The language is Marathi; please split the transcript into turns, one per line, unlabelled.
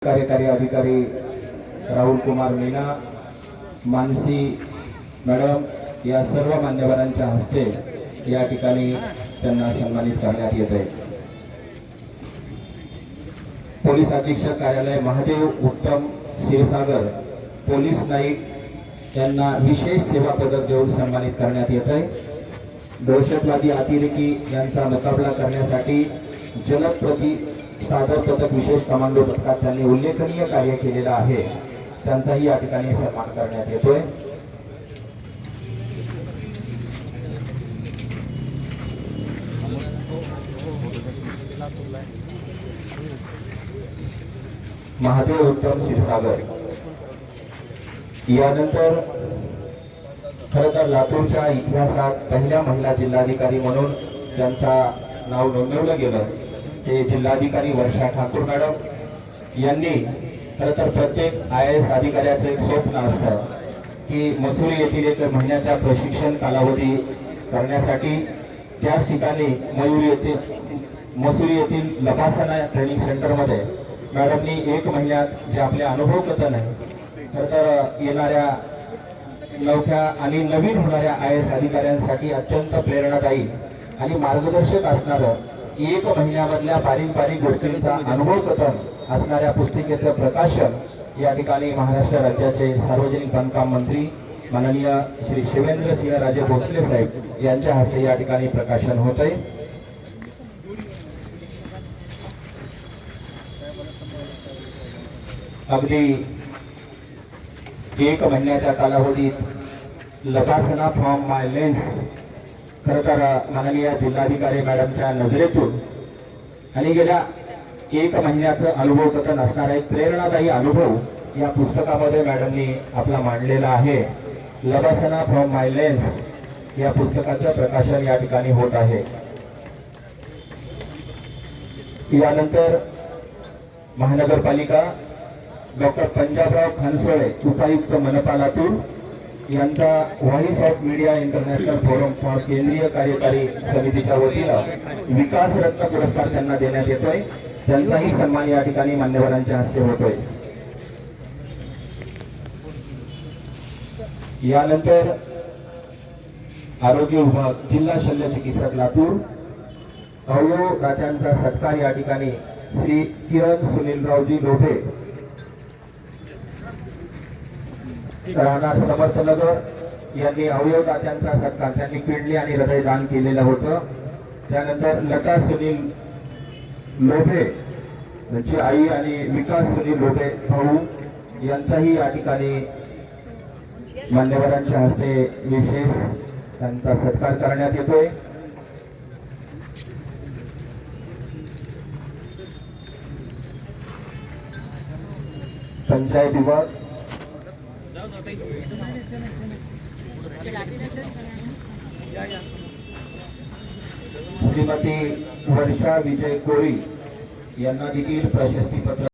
कार्यकारी अधिकारी राहुल कुमार मीना, मानसी मॅडम या सर्व मान्यवरांच्या हस्ते या ठिकाणी त्यांना सन्मानित करण्यात येत आहे। पोलीस अधीक्षक कार्यालय महादेव उत्तम क्षीरसागर पोलीस नाईक यांना विशेष सेवा पदक देऊन सन्मानित करण्यात येत आहे। दहशतवादी अतिरेकी यांचा मुकाबला करण्यासाठी जलद प्रतिसाद पथक विशेष कमांडो पथकात त्यांनी उल्लेखनीय कार्य केलेलं आहे, त्यांचाही या ठिकाणी सन्मान करण्यात येतोय। महादेव उत्तम क्षीरसागर यानंतर खरं तर लातूरच्या इतिहासात पहिल्या महिला जिल्हाधिकारी म्हणून त्यांचा नाव नोंदवलं गेलं ते जिल्हाधिकारी वर्षा ठाकूर मॅडम यांनी खरं तर प्रत्येक IAS अधिकाऱ्याचं एक स्वप्न असतं की मसुरी येथील एक महिन्याचा प्रशिक्षण कालावधी करण्यासाठी त्याच ठिकाणी मसुरी येथील लबासना ट्रेनिंग सेंटरमध्ये मॅडमनी 1 महिन्यात जे आपले अनुभव कथन आहे खरं तर येणाऱ्या नवख्या आणि नवीन होणाऱ्या IAS अधिकाऱ्यांसाठी अत्यंत प्रेरणादायी आणि मार्गदर्शक असणारं 1 महिन्यामधल्या बारीक गोष्टींचा अनुभव कथन असणाऱ्या पुस्तिकेचं प्रकाशन या ठिकाणी महाराष्ट्र राज्याचे सार्वजनिक बांधकाम मंत्री माननीय श्री शिवेंद्रसिंहराजे भोसले साहेब यांच्या हस्ते या ठिकाणी प्रकाशन होत आहे। अगदी 1 महिन्याच्या कालावधीत लबासना फ्रॉम माय लेन्स खरं तर माननीय जिल्हाधिकारी मॅडमच्या नजरेतून आणि गेल्या 1 महिन्याचं अनुभव कथन असणारा एक प्रेरणादायी अनुभव या पुस्तकामध्ये मॅडमनी आपला मांडलेला आहे। लबासना फ्रॉम माय लेन्स या पुस्तकाचं प्रकाशन या ठिकाणी होत आहे। यानंतर महानगरपालिका डॉक्टर पंजाबराव खानसोळे उपायुक्त मनपा लातूर यांचा voice of media international forum for केंद्रीय कार्यकारी समितीच्या वतीनं विकास रत्न पुरस्कार त्यांना देण्यात येतोय, त्यांचाही सन्मान या ठिकाणी मान्यवरांच्या हस्ते होतोय। यानंतर आरोग्य विभाग जिल्हा शल्य चिकित्सक लातूर अवयवदात्यांचा सत्कार या ठिकाणी श्री किरण सुनीलरावजी लोभे राहणार समर्थनगर यांनी अवयवदात्यांचा सत्कार त्यांनी किडनी आणि हृदय दान केलेलं होतं। त्यानंतर लता सुनील लोभे यांची आई आणि विकास सुनील लोभे भाऊ यांचाही या ठिकाणी मान्यवरांच्या हस्ते विशेष त्यांचा सत्कार करण्यात येतोय। पंचायत विभाग श्रीमती वर्षा विजय कोळी यांना देखील प्रशस्ती पत्र